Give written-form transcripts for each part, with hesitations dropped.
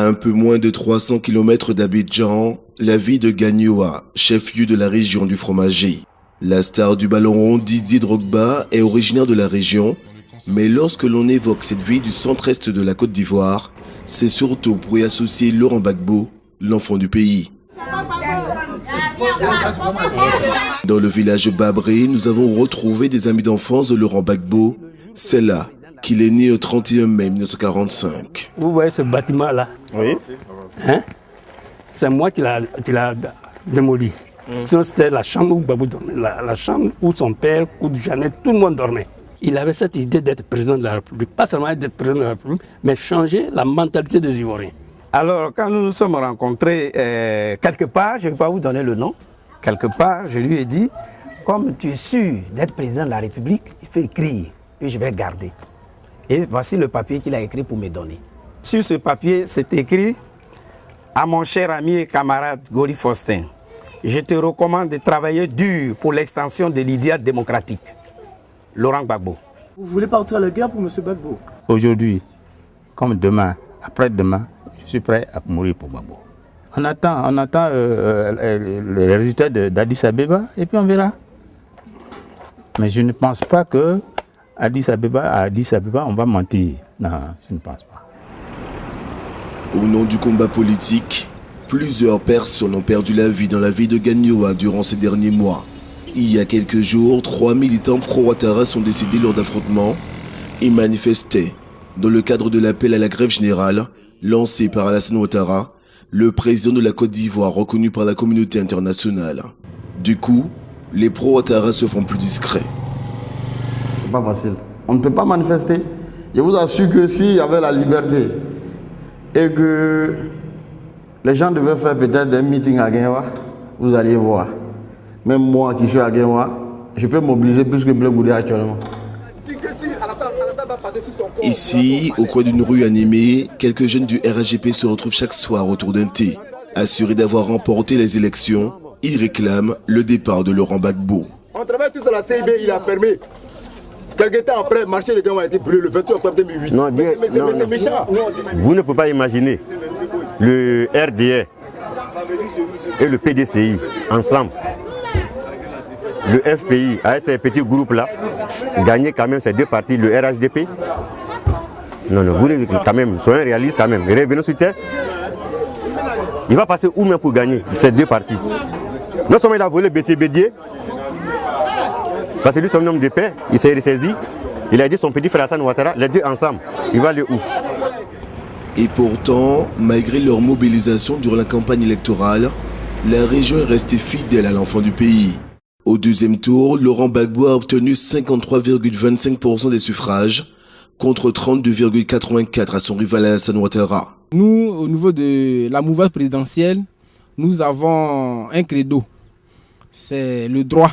À un peu moins de 300 km d'Abidjan, la ville de Gagnoa, chef-lieu de la région du fromager. La star du ballon rond Didier Drogba est originaire de la région, mais lorsque l'on évoque cette ville du centre-est de la Côte d'Ivoire, c'est surtout pour y associer Laurent Gbagbo, l'enfant du pays. Dans le village Babré, nous avons retrouvé des amis d'enfance de Laurent Gbagbo. C'est là qu'il est né au 31 mai 1945. Vous voyez ce bâtiment-là? Oui. Hein? C'est moi qui l'a démoli. Sinon, c'était la chambre où Gbagbo dormait, la chambre où son père, où Jeannette, tout le monde dormait. Il avait cette idée d'être président de la République. Pas seulement d'être président de la République, mais changer la mentalité des Ivoiriens. Alors, quand nous nous sommes rencontrés, quelque part, je ne vais pas vous donner le nom, quelque part, je lui ai dit, comme tu es sûr d'être président de la République, il faut écrire, puis je vais garder. Et voici le papier qu'il a écrit pour me donner. Sur ce papier, c'est écrit « À mon cher ami et camarade Gori Faustin, je te recommande de travailler dur pour l'extension de l'idéal démocratique. Laurent Gbagbo. » Vous voulez partir à la guerre pour M. Gbagbo? Aujourd'hui, comme demain, après-demain, je suis prêt à mourir pour Gbagbo. On attend les résultats d'Addis Abeba et puis on verra. Mais je ne pense pas que à Addis Abeba, on va mentir. Non, je ne pense pas. Au nom du combat politique, plusieurs personnes ont perdu la vie dans la ville de Gagnoa durant ces derniers mois. Il y a quelques jours, 3 militants pro-Ouattara sont décédés lors d'affrontements et manifestaient dans le cadre de l'appel à la grève générale lancé par Alassane Ouattara, le président de la Côte d'Ivoire reconnu par la communauté internationale. Du coup, les pro-Ouattara se font plus discrets. C'est pas facile. On ne peut pas manifester. Je vous assure que s'il y avait la liberté et que les gens devaient faire peut-être des meetings à Gagnoa, vous alliez voir. Même moi qui suis à Gagnoa, je peux mobiliser plus que Bleu Goudé actuellement. Ici, au coin d'une rue animée, quelques jeunes du RHGP se retrouvent chaque soir autour d'un thé. Assurés d'avoir remporté les élections, ils réclament le départ de Laurent Gbagbo. On travaille tous à la CIB, il a fermé. Quelques temps après, le marché de Gagnoa a été brûlé le 28 octobre 2008. Non, mais c'est méchant. Vous ne pouvez pas imaginer le RDR et le PDCI ensemble. Le FPI, avec ces petits groupes-là, gagner quand même ces deux partis, le RHDP. Non, vous quand même, soyez réalistes quand même. Revenons sur terre. Il va passer où même pour gagner ces deux partis? Non seulement il a volé BCBD, parce que lui, son homme de paix, il s'est ressaisi. Il a dit son petit frère Alassane Ouattara, les deux ensemble, il va aller où? Et pourtant, malgré leur mobilisation durant la campagne électorale, la région est restée fidèle à l'enfant du pays. Au deuxième tour, Laurent Gbagbo a obtenu 53,25% des suffrages, contre 32,84% à son rival Alassane Ouattara. Nous, au niveau de la mouvance présidentielle, nous avons un credo. C'est le droit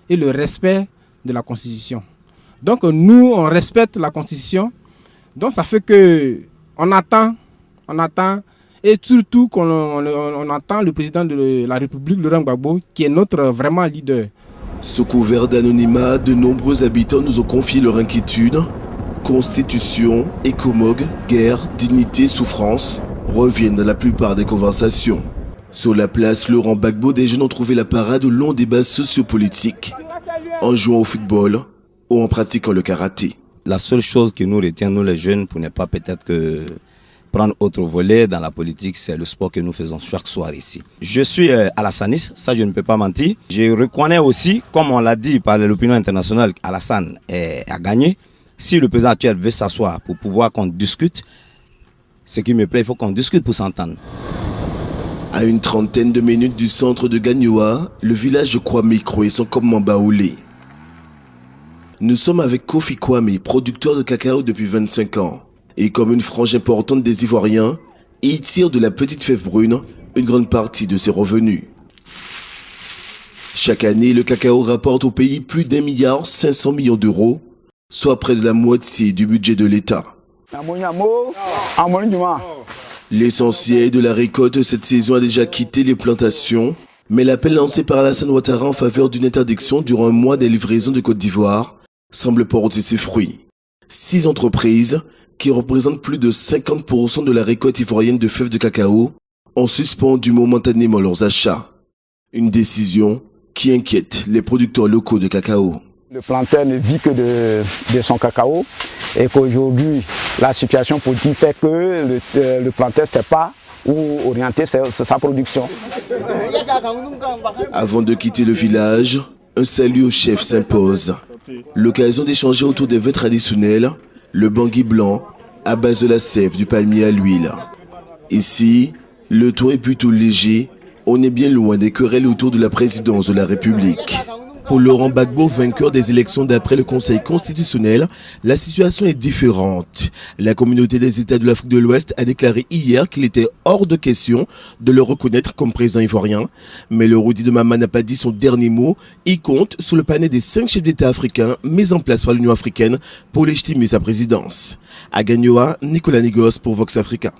et le respect de la Constitution. Donc nous, on respecte la Constitution. Donc ça fait que on attend, et surtout qu'on attend le président de la République, Laurent Gbagbo, qui est notre vraiment leader. Sous couvert d'anonymat, de nombreux habitants nous ont confié leur inquiétude. Constitution, écomog, guerre, dignité, souffrance reviennent dans la plupart des conversations. Sur la place Laurent Gbagbo, des jeunes ont trouvé la parade au long débats sociopolitiques, en jouant au football ou en pratiquant le karaté. La seule chose qui nous retient, nous les jeunes, pour ne pas peut-être que prendre autre volet dans la politique, c'est le sport que nous faisons chaque soir ici. Je suis alassaniste, ça je ne peux pas mentir. Je reconnais aussi, comme on l'a dit par l'opinion internationale, Alassane a gagné. Si le président actuel veut s'asseoir pour pouvoir qu'on discute, ce qui me plaît, il faut qu'on discute pour s'entendre. À une trentaine de minutes du centre de Gagnoa, le village de Kwame Kroé sont comme baoulés. Nous sommes avec Kofi Kwame, producteur de cacao depuis 25 ans. Et comme une frange importante des Ivoiriens, il tire de la petite fève brune une grande partie de ses revenus. Chaque année, le cacao rapporte au pays plus d'1,5 milliard d'euros, soit près de la moitié du budget de l'État. L'essentiel de la récolte de cette saison a déjà quitté les plantations, mais l'appel lancé par Alassane Ouattara en faveur d'une interdiction durant un mois des livraisons de Côte d'Ivoire semble porter ses fruits. 6 entreprises qui représentent plus de 50% de la récolte ivoirienne de fèves de cacao, ont suspendu momentanément leurs achats. Une décision qui inquiète les producteurs locaux de cacao. Le planteur ne vit que de son cacao et qu'aujourd'hui, la situation politique fait que le planteur ne sait pas où orienter sa production. Avant de quitter le village, un salut au chef s'impose. L'occasion d'échanger autour des vins traditionnels, le bangui blanc à base de la sève du palmier à l'huile. Ici, le ton est plutôt léger, on est bien loin des querelles autour de la présidence de la République. Pour Laurent Gbagbo, vainqueur des élections d'après le Conseil constitutionnel, la situation est différente. La communauté des États de l'Afrique de l'Ouest a déclaré hier qu'il était hors de question de le reconnaître comme président ivoirien. Mais le Rudi de Mama n'a pas dit son dernier mot. Il compte sur le panel des 5 chefs d'État africains mis en place par l'Union africaine pour légitimer sa présidence. À Gagnoa, Nicolas Nigos pour Vox Africa.